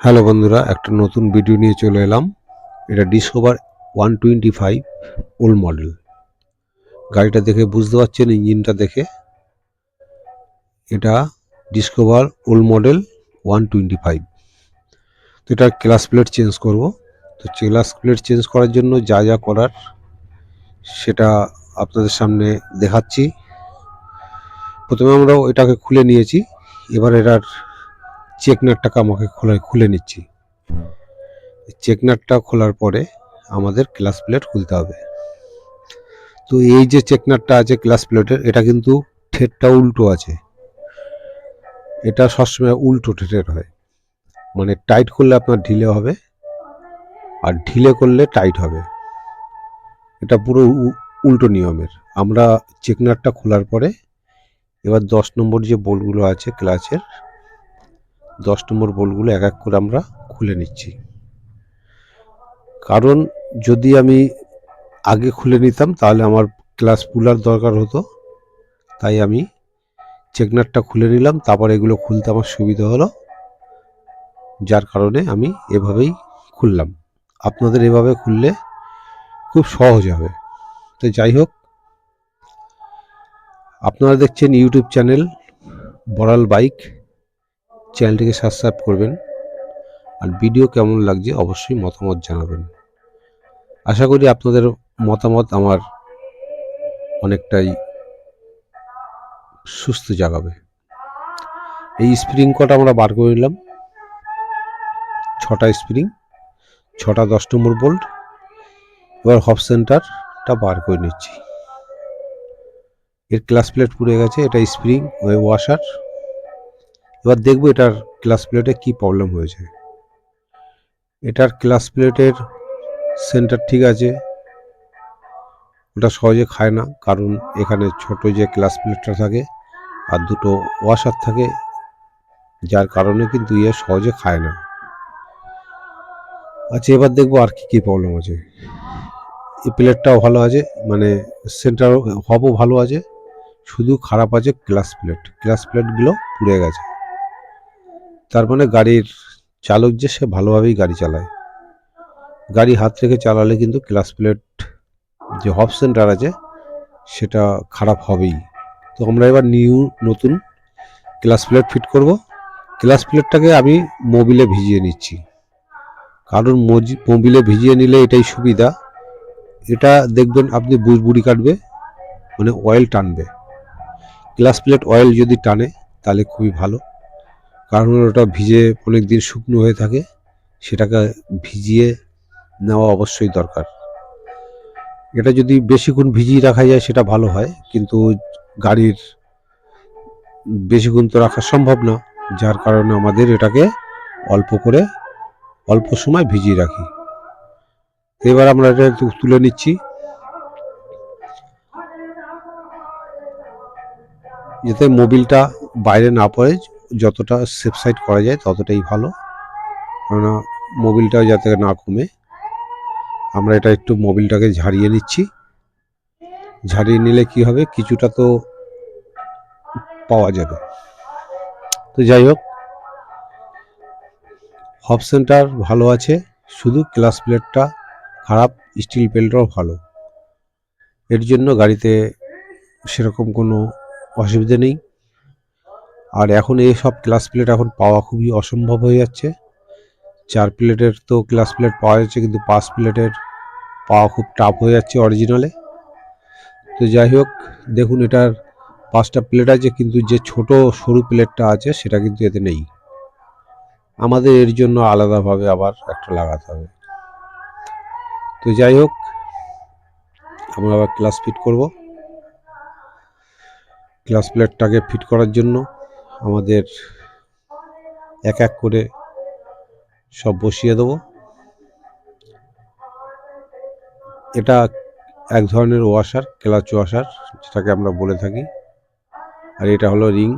Hello বন্ধুরা, একটা নতুন ভিডিও নিয়ে চলে এলাম। এটা ডিসকভার 125 ওল্ড মডেল। গাড়িটা দেখে বুঝতে পারছেন, ইঞ্জিনটা দেখে এটা ডিসকভার ওল্ড মডেল 125। তো এটার ক্লাস প্লেট চেঞ্জ করব। তো ক্লাস প্লেট চেঞ্জ করার জন্য যা যা করার সেটা আপনাদের সামনে দেখাচ্ছি। প্রথমে আমরা এটাকে খুলে নিয়েছি, এবার এটার চেকনাটটাকে আমাকে খুলে নিচ্ছি। চেকনাটটা খোলার পরে আমাদের ক্লাস প্লেট খুলতে হবে। তো এই যে চেকনাটটা আছে ক্লাস প্লেটের, এটা কিন্তু ঠেটটা উল্টো আছে। এটা সবসময় উল্টো ঠেটের হয়, মানে টাইট করলে আপনার ঢিলে হবে আর ঢিলে করলে টাইট হবে। এটা পুরো উল্টো নিয়মের। আমরা চেকনাটটা খোলার পরে এবার 10 নম্বর যে বোল্টগুলো আছে ক্লাচের, 10 নম্বর বোল্টগুলো এক এক করে আমরা খুলে নিচ্ছি। কারণ যদি আমি আগে খুলে নিতাম তাহলে আমার ক্লাচ পুলার দরকার হতো, তাই আমি চেকনাটটা খুলে নিলাম। তারপর এগুলো খুলতে আমার সুবিধা হলো, যার কারণে আমি এভাবেই খুললাম। আপনাদের এভাবে খুললে খুব সহজ হবে। তো যাই হোক, আপনারা দেখছেন ইউটিউব চ্যানেল বড়াল বাইক, চ্যানেলটিকে সাবস্ক্রাইব করবেন। আর ভিডিও কেমন লাগছে অবশ্যই মতামত জানাবেন। আশা করি আপনাদের মতামত আমার অনেকটাই সুস্থ জাগাবে। এই স্প্রিং কটা আমরা বার করে নিলাম, 6টা স্প্রিং, 6টা 10 নম্বর বোল্ট। এবার হব সেন্টারটা বার করে নিচ্ছি। এর ক্লাচ প্লেট পুড়ে গেছে, এটা স্প্রিং ওয়াশার। এবার দেখবো এটার ক্লাচ প্লেটে কি প্রবলেম হয়েছে। এটার ক্লাচ প্লেটের সেন্টার ঠিক আছে, ওটা সহজে খায় না, কারণ এখানে ছোট যে ক্লাচ প্লেটটা থাকে আর দুটো ওয়াশার থাকে, যার কারণে কিন্তু সহজে খায় না। আচ্ছা, এবার দেখবো আর কি কি প্রবলেম আছে। এই প্লেটটাও ভালো আছে, মানে সেন্টার হবও ভালো আছে, শুধু খারাপ আছে ক্লাচ প্লেটগুলো পুড়ে গেছে। তার মানে গাড়ির চালক যে সে ভালোভাবেই গাড়ি চালায়। গাড়ি হাত রেখে চালালে কিন্তু ক্লাচ প্লেট যে হব সেন্টার আছে সেটা খারাপ হবেই। তো আমরা এবার নতুন ক্লাচ প্লেট ফিট করব। ক্লাচ প্লেটটাকে আমি মোবিলে ভিজিয়ে নিচ্ছি, কারণ মোবিলে ভিজিয়ে নিলে এটাই সুবিধা। এটা দেখবেন আপনি বুড়ি কাটবে, মানে অয়েল টানবে। ক্লাচ প্লেট অয়েল যদি টানে তাহলে খুবই ভালো, কারণ ওটা ভিজে অনেক দিন শুকনো হয়ে থাকে, সেটাকে ভিজিয়ে নেওয়া অবশ্যই দরকার। এটা যদি বেশিক্ষণ ভিজিয়ে রাখা যায় সেটা ভালো হয়, কিন্তু গাড়ির বেশিক্ষণ তো রাখা সম্ভব না, যার কারণে আমাদের এটাকে অল্প সময় ভিজিয়ে রাখি। এবার আমরা এটা একটু তুলে নিচ্ছি, যাতে মোবিলটা বাইরে না পড়ে। যতটা সেফ সাইড করা যায় ততটাই ভালো, কেননা মোবিলটা যাতে না কমে। আমরা এটা একটু মোবিলটাকে ঝাড়িয়ে নিচ্ছি। ঝাড়িয়ে নিলে কি হবে, কিছুটা তো পাওয়া যাবে। তো যাই হোক, হব সেন্টার ভালো আছে, শুধু ক্লাচ প্লেটটা খারাপ। স্টিল প্লেটটাও ভালো, এর জন্য গাড়িতে সেরকম কোনো অসুবিধা নেই। আর এখন এই সব ক্লাচ প্লেট এখন পাওয়া খুবই অসম্ভব হয়ে যাচ্ছে। 4 প্লেটের তো ক্লাচ প্লেট পাওয়া যাচ্ছে, কিন্তু 5 প্লেটের পাওয়া খুব টাফ হয়ে যাচ্ছে অরিজিনালে। তো যাই হোক, দেখুন এটার 5টা প্লেট আছে, কিন্তু যে ছোট সরু প্লেটটা আছে সেটা কিন্তু এতে নেই। আমাদের এর জন্য আলাদাভাবে আবার একটা লাগাতে হবে। তো যাই হোক, আমরা আবার ক্লাচ ফিট করব। ক্লাচ প্লেটটাকে ফিট করার জন্য আমাদের এক এক করে সব বসিয়ে দেবো। এটা এক ধরনের ওয়াশার, ক্লাচ ওয়াশার যেটাকে আমরা বলে থাকি। আর এটা হলো রিং,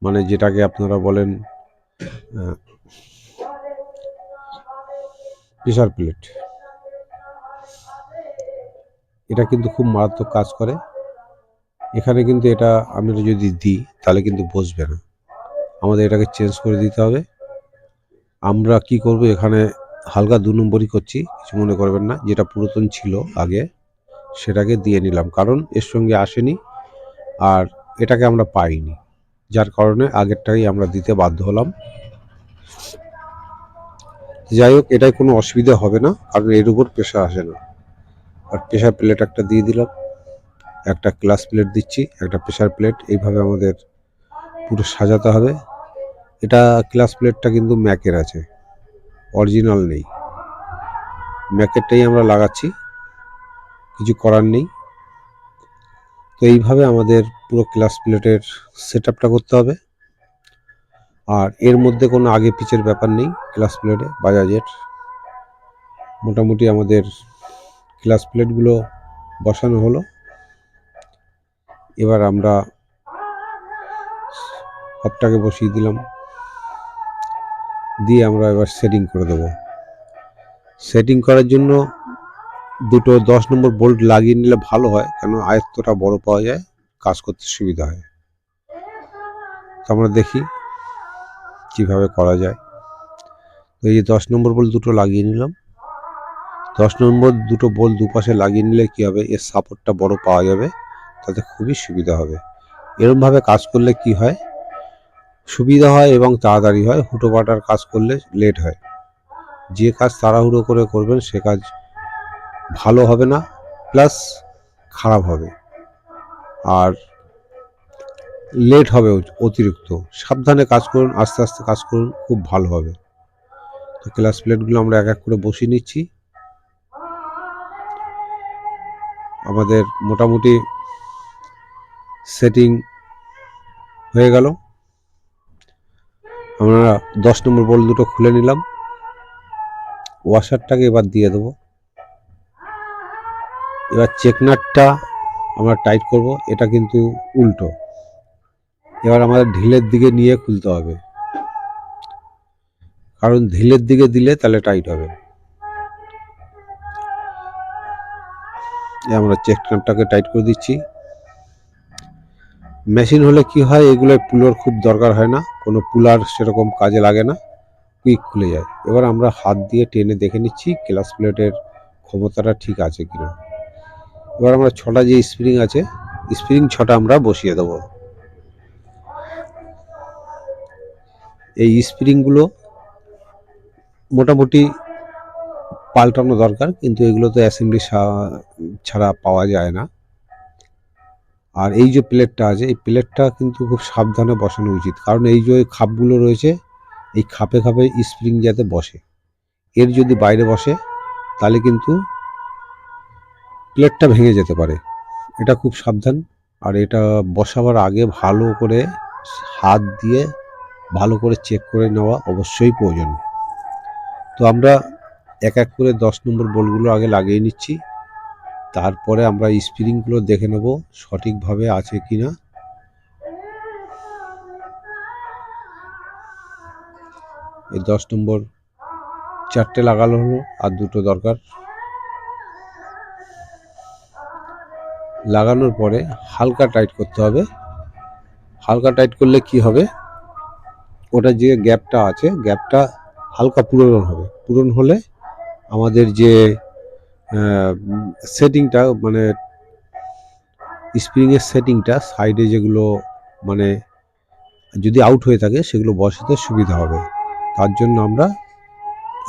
মানে যেটাকে আপনারা বলেন প্রেসার প্লেট। এটা কিন্তু খুব মারাত্মক কাজ করে। এখানে কিন্তু এটা আমরা যদি দিই তাহলে কিন্তু বসবে না, আমাদের এটাকে চেঞ্জ করে দিতে হবে। আমরা কি করব, এখানে হালকা 2 নম্বরই করছি, কিছু মনে করবেন না। যেটা পুরাতন ছিল আগে সেটাকে দিয়ে নিলাম, কারণ এর সঙ্গে আসেনি আর এটাকে আমরা পাইনি, যার কারণে আগেরটাই আমরা দিতে বাধ্য হলাম। যাই হোক, এটাই কোনো অসুবিধা হবে না, কারণ এর উপর প্রেশার আসে না। আর প্রেশার প্লেট একটা দিয়ে দিলাম, একটা ক্লাস প্লেট দিচ্ছি, একটা প্রেশার প্লেট। এইভাবে আমাদের পুরো সাজাতে হবে। এটা ক্লাস প্লেটটা কিন্তু ম্যাকের আছে, অরিজিনাল নেই। ম্যাকেরটাই আমরা লাগাচ্ছি, কিছু করার নেই। তো এইভাবে আমাদের পুরো ক্লাস প্লেটের সেট আপটা করতে হবে। আর এর মধ্যে কোনো আগে পিচের ব্যাপার নেই ক্লাস প্লেটে বাজাজের। মোটামুটি আমাদের ক্লাস প্লেটগুলো বসানো হলো। এবার আমরা হবটাকে বসিয়ে দিলাম, দিয়ে আমরা এবার সেটিং করে দেব। সেটিং করার জন্য দুটো 10 নম্বর বোল্ট লাগিয়ে নিলে ভালো হয়, কেন আয়ত্তটা বড় পাওয়া যায়, কাজ করতে সুবিধা হয়। তো আমরা দেখি কিভাবে করা যায়। তো এই যে 10 নম্বর বোল্ট দুটো লাগিয়ে নিলাম। 10 নম্বর দুটো বোল্ট দুপাশে লাগিয়ে নিলে কি হবে, এর সাপোর্টটা বড় পাওয়া যাবে, তাতে খুবই সুবিধা হবে। এরকমভাবে কাজ করলে কি হয়, সুবিধা হয় এবং তাড়াতাড়ি হয়। হুটোপাটার কাজ করলে লেট হয়। যে কাজ তাড়াহুড়ো করে করবেন সে কাজ ভালো হবে না, প্লাস খারাপ হবে আর লেট হবে অতিরিক্ত। সাবধানে কাজ করুন, আস্তে আস্তে কাজ করুন, খুব ভালো হবে। তো ক্লাস প্লেটগুলো আমরা এক এক করে বসিয়ে নিচ্ছি। আমাদের মোটামুটি সেটিং হয়ে গেল। আমরা 10 নম্বর বোল্ট দুটো খুলে নিলাম। ওয়াশারটাকে এবার দিয়ে দেবো। এবার চেকনাটটা আমরা টাইট করব, এটা কিন্তু উল্টো। এবার আমাদের ঢিলের দিকে নিয়ে খুলতে হবে, কারণ ঢিলের দিকে দিলে তাহলে টাইট হবে। আমরা চেকনাটটাকে টাইট করে দিচ্ছি। মেশিন হলে কি হয়, এগুলো পুলোর খুব দরকার হয় না, কোনো পুলার সেরকম কাজে লাগে না, কুইক খুলে যায়। এবার আমরা হাত দিয়ে টেনে দেখে নিচ্ছি ক্লাস প্লেটের ক্ষমতাটা ঠিক আছে কিনা। এবার আমরা 6টা যে স্প্রিং আছে, স্প্রিং 6টা আমরা বসিয়ে দেবো। এই স্প্রিংগুলো মোটামুটি পাল্টানো দরকার, কিন্তু এগুলো তো অ্যাসেম্বলি ছাড়া পাওয়া যায় না। আর এই যে প্লেটটা আছে, এই প্লেটটা কিন্তু খুব সাবধানে বসানো উচিত, কারণ এই যে খাপগুলো রয়েছে, এই খাপে খাপে স্প্রিং যাতে বসে। এর যদি বাইরে বসে তাহলে কিন্তু প্লেটটা ভেঙে যেতে পারে, এটা খুব সাবধান। আর এটা বসাবার আগে ভালো করে হাত দিয়ে ভালো করে চেক করে নেওয়া অবশ্যই প্রয়োজন। তো আমরা এক এক করে 10 নম্বর বোল্টগুলো আগে লাগিয়ে নিচ্ছি, তারপরে আমরা স্প্রিংগুলো দেখে নেব সঠিকভাবে আছে কিনা। এই 10 নম্বর 4টে লাগানো হলো, আর দুটো দরকার। লাগানোর পরে হালকা টাইট করতে হবে। হালকা টাইট করলে কি হবে, ওটা যে গ্যাপটা আছে, গ্যাপটা হালকা পূরণ হবে। পূরণ হলে আমাদের যে সেটিংটা, মানে স্প্রিংয়ের সেটিংটা সাইডে যেগুলো মানে যদি আউট হয়ে থাকে সেগুলো বসাতে সুবিধা হবে। তার জন্য আমরা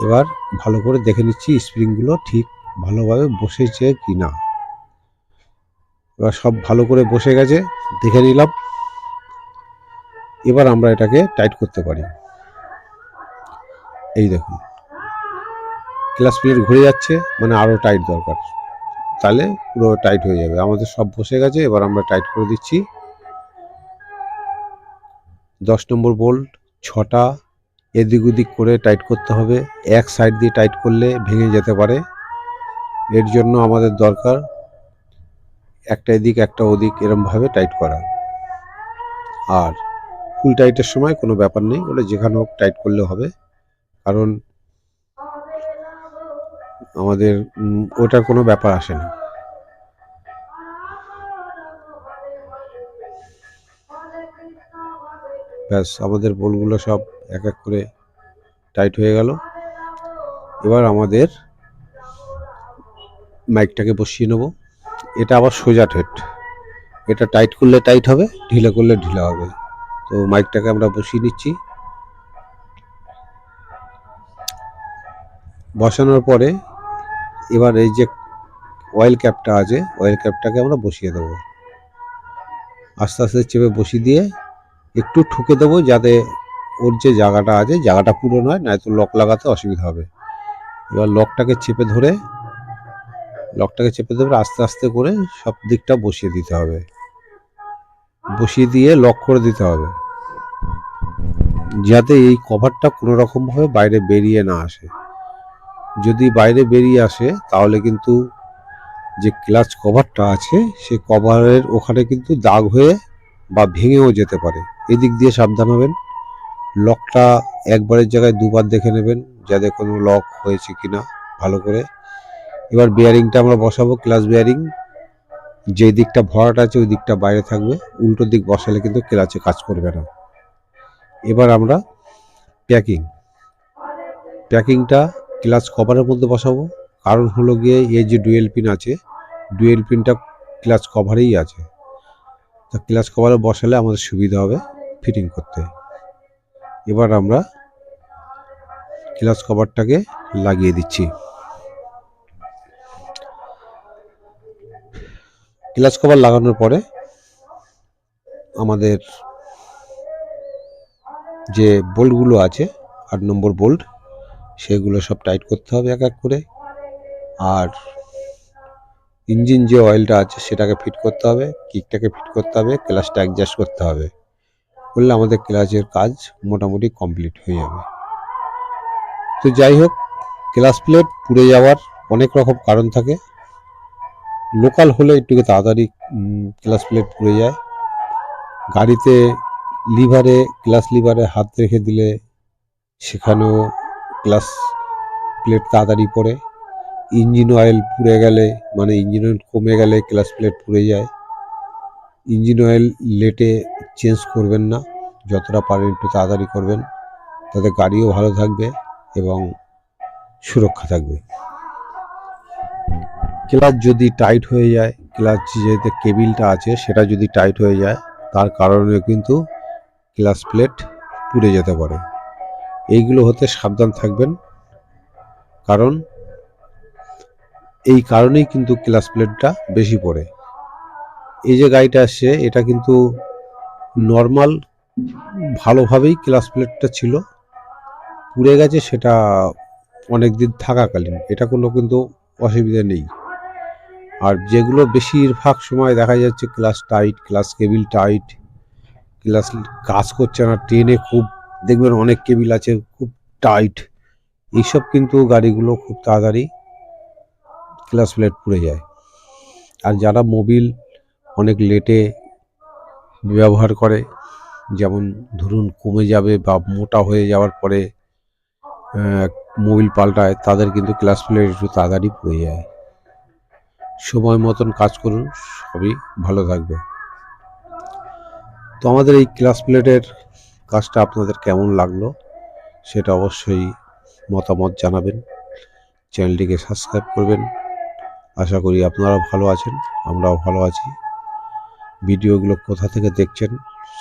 এবার ভালো করে দেখে নিচ্ছি স্প্রিংগুলো ঠিক ভালোভাবে বসেছে কি না। এবার সব ভালো করে বসে গেছে, দেখে নিলাম। এবার আমরা এটাকে টাইট করতে পারি। এই দেখুন ক্লাস প্লেট ঘুরে যাচ্ছে, মানে আরও টাইট দরকার, তাহলে পুরো টাইট হয়ে যাবে। আমাদের সব বসে গেছে, এবার আমরা টাইট করে দিচ্ছি। 10 নম্বর বোল্ট 6টা এদিক ওদিক করে টাইট করতে হবে। এক সাইড দিয়ে টাইট করলে ভেঙে যেতে পারে, এর জন্য আমাদের দরকার একটা এদিক একটা ওদিক এরমভাবে টাইট করা। আর ফুল টাইটের সময় কোনো ব্যাপার নেই, ওটা যেখানে হোক টাইট করলে হবে, কারণ আমাদের ওটার কোনো ব্যাপার আসে না। ব্যাস আমাদের বোলগুলো সব এক এক করে টাইট হয়ে গেল। এবার আমাদের মাইকটাকে বসিয়ে নেব। এটা আবার সোজা ঠেট, এটা টাইট করলে টাইট হবে, ঢিলে করলে ঢিলা হবে। তো মাইকটাকে আমরা বসিয়ে নিচ্ছি। বসানোর পরে এবার এই যে অয়েল ক্যাপটা আছে, অয়েল ক্যাপটাকে আমরা বসিয়ে দেবো। আস্তে আস্তে চেপে বসিয়ে দিয়ে একটু ঠুকে দেবো, যাতে ওর যে জায়গাটা আছে জায়গাটা পুরো নয়, নয়তো লক লাগাতে অসুবিধা হবে। এবার লকটাকে চেপে ধরে আস্তে আস্তে করে সব দিকটা বসিয়ে দিতে হবে, বসিয়ে দিয়ে লক করে দিতে হবে, যাতে এই কভারটা কোনো রকমভাবে বাইরে বেরিয়ে না আসে। যদি বাইরে বেরিয়ে আসে তাহলে কিন্তু যে ক্লাচ কভারটা আছে সেই কভারের ওখানে কিন্তু দাগ হয়ে বা ভেঙেও যেতে পারে। এদিক দিয়ে সাবধান হবেন। লকটা একবারের জায়গায় দুবার দেখে নেবেন, যাতে কোনো লক হয়েছে কিনা ভালো করে। এবার বিয়ারিংটা আমরা বসাবো, ক্লাচ বিয়ারিং। যে দিকটা ভরাট আছে ওই দিকটা বাইরে থাকবে, উল্টো দিক বসালে কিন্তু ক্লাচে কাজ করবে না। এবার আমরা প্যাকিংটা ক্লাচ কভারের মধ্যে বসাবো। কারণ হলো গিয়ে এই যে ডুয়েল পিন আছে, ডুয়েল পিনটা ক্লাচ কভারেই আছে। তা ক্লাচ কভারে বসালে আমাদের সুবিধা হবে ফিটিং করতে। এবার আমরা ক্লাচ কভারটাকে লাগিয়ে দিচ্ছি। ক্লাচ কভার লাগানোর পরে আমাদের যে বোল্টগুলো আছে 8 নম্বর বোল্ট, সেগুলো সব টাইট করতে হবে এক এক করে। আর ইঞ্জিন যে অয়েলটা আছে সেটাকে ফিট করতে হবে, কিকটাকে ফিট করতে হবে, ক্লাচটা অ্যাডজাস্ট করতে হবে। করলে আমাদের ক্লাচের কাজ মোটামুটি কমপ্লিট হয়ে যাবে। তো যাই হোক, ক্লাচ প্লেট পুড়ে যাওয়ার অনেক রকম কারণ থাকে। লোকাল হলে একটু তাড়াতাড়ি ক্লাচ প্লেট পুড়ে যায়। গাড়িতে ক্লাচ লিভারে হাত রেখে দিলে সেখানেও ক্লাচ প্লেট তাড়াতাড়ি পড়ে। ইঞ্জিন অয়েল পুড়ে গেলে, মানে ইঞ্জিন অয়েল কমে গেলে ক্লাচ প্লেট পুড়ে যায়। ইঞ্জিন অয়েল লেটে চেঞ্জ করবেন না, যতটা পারেন একটু তাড়াতাড়ি করবেন, তাতে গাড়িও ভালো থাকবে এবং সুরক্ষা থাকবে। ক্লাচ যদি টাইট হয়ে যায়, ক্লাচ যেতে কেবিলটা আছে সেটা যদি টাইট হয়ে যায়, তার কারণে কিন্তু ক্লাচ প্লেট পুড়ে যেতে পারে। এইগুলো হতে সাবধান থাকবেন, কারণ এই কারণেই কিন্তু ক্লাচ প্লেটটা বেশি পড়ে। এই যে গাড়িটা আসছে এটা কিন্তু নর্মাল ভালোভাবেই ক্লাচ প্লেটটা ছিল, পুড়ে গেছে সেটা অনেক দিন থাকাকালীন, এটা কোনো কিন্তু অসুবিধা নেই। আর যেগুলো বেশিরভাগ সময় দেখা যাচ্ছে clutch tight, clutch cable tight, clutch কাজ করছে না, ট্রেনে খুব দেখবেন অনেক কেবিল আছে খুব টাইট, এইসব কিন্তু গাড়িগুলো খুব তাড়াতাড়ি ক্লাচ প্লেট পুড়ে যায়। আর যারা মোবিল অনেক লেটে ব্যবহার করে, যেমন ধরুন কমে যাবে বা মোটা হয়ে যাওয়ার পরে মোবিল পাল্টায়, তাদের কিন্তু ক্লাচ প্লেট একটু তাড়াতাড়ি পুড়ে যায়। সময় মতন কাজ করুন, সবই ভালো থাকবে। তো আমাদের এই ক্লাচ প্লেটের কাজটা আপনাদের কেমন লাগলো সেটা অবশ্যই মতামত জানাবেন। চ্যানেলটিকে সাবস্ক্রাইব করবেন। আশা করি আপনারা ভালো আছেন, আমরাও ভালো আছি। ভিডিওগুলো কোথা থেকে দেখছেন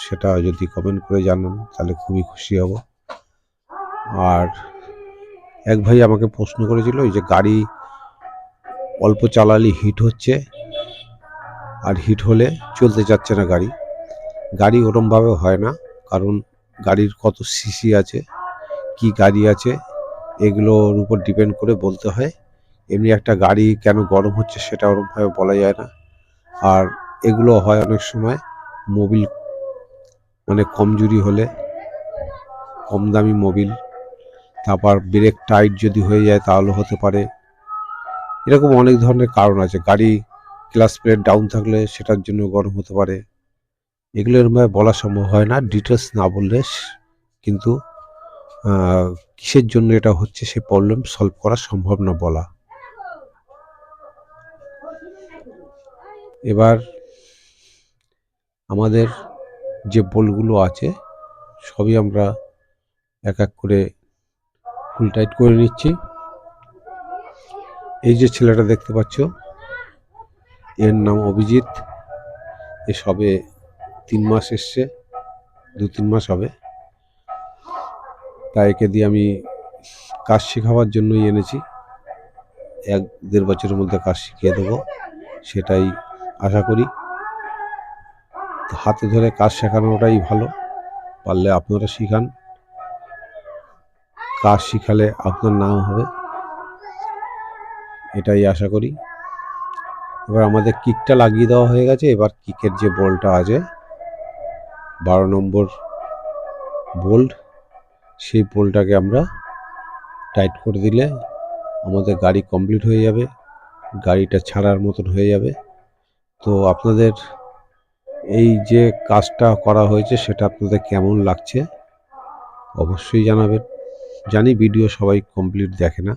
সেটা যদি কমেন্ট করে জানান তাহলে খুবই খুশি হব। আর এক ভাই আমাকে প্রশ্ন করেছিল, এই যে গাড়ি অল্প চালালে হিট হচ্ছে, আর হিট হলে চলতে যাচ্ছে না গাড়ি ওরমভাবে হয় না, কারণ গাড়ির কত সিসি আছে, কি গাড়ি আছে, এগুলোর উপর ডিপেন্ড করে বলতে হয়। এমনি একটা গাড়ি কেন গরম হচ্ছে সেটা ওরমভাবে বলা যায় না। আর এগুলো হয় অনেক সময় মোবিল মানে কমজোরি হলে, কম দামি মোবিল, তারপর ব্রেক টাইট যদি হয়ে যায় তাহলে হতে পারে। এরকম অনেক ধরনের কারণ আছে। গাড়ি ক্লাচ প্লেট ডাউন থাকলে সেটার জন্য গরম হতে পারে। এগুলো এরমভাবে বলা সম্ভব হয় না, ডিটেলস না বললে কিন্তু কিসের জন্য এটা হচ্ছে সে প্রবলেম সলভ করা সম্ভব না বলা। এবার আমাদের যে বোল্টগুলো আছে সবই আমরা এক এক করে ফুল টাইট করে নিচ্ছি। এই যে ছেলেটা দেখতে পাচ্ছ, এর নাম অভিজিৎ। এ সবে 3 মাস এসছে, 2-3 মাস হবে। তাই একে দিয়ে আমি কাজ শেখাবার জন্যই এনেছি। 1-1.5 বছরের মধ্যে কাজ শিখিয়ে দেবো, সেটাই আশা করি। হাতে ধরে কাজ শেখানোটাই ভালো, পারলে আপনারা শিখান। কাজ শিখালে আপনার নাম হবে, এটাই আশা করি। এবার আমাদের কিকটা লাগিয়ে দেওয়া হয়ে গেছে। এবার কিকের যে বলটা আছে 12 নম্বর বোল্ট, সেই বোল্টটাকে আমরা টাইট করে দিলে আমাদের গাড়ি কমপ্লিট হয়ে যাবে, গাড়িটা ছাড়ার মতন হয়ে যাবে। তো আপনাদের এই যে কাজটা করা হয়েছে সেটা আপনাদের কেমন লাগছে অবশ্যই জানাবেন। জানি ভিডিও সবাই কমপ্লিট দেখে না,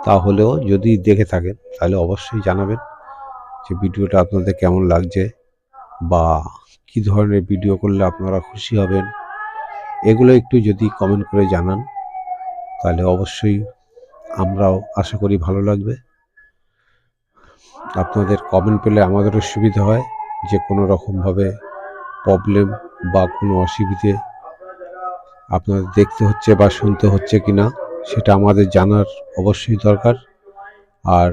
তাহলেও যদি দেখে থাকেন তাহলে অবশ্যই জানাবেন যে ভিডিওটা আপনাদের কেমন লাগছে বা কী ধরনের ভিডিও করলে আপনারা খুশি হবেন। এগুলো একটু যদি কমেন্ট করে জানান তাহলে অবশ্যই আমরাও আশা করি ভালো লাগবে। আপনাদের কমেন্ট পেলে আমাদেরও সুবিধা হয় যে কোনো রকমভাবে প্রবলেম বা কোনো অসুবিধে আপনাদের দেখতে হচ্ছে বা শুনতে হচ্ছে কি না সেটা আমাদের জানার অবশ্যই দরকার। আর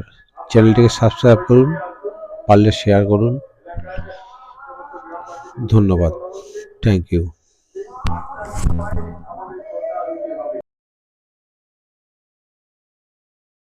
চ্যানেলটিকে সাবস্ক্রাইব করুন, পারলে শেয়ার করুন। ধন্যবাদ, থ্যাংক ইউ।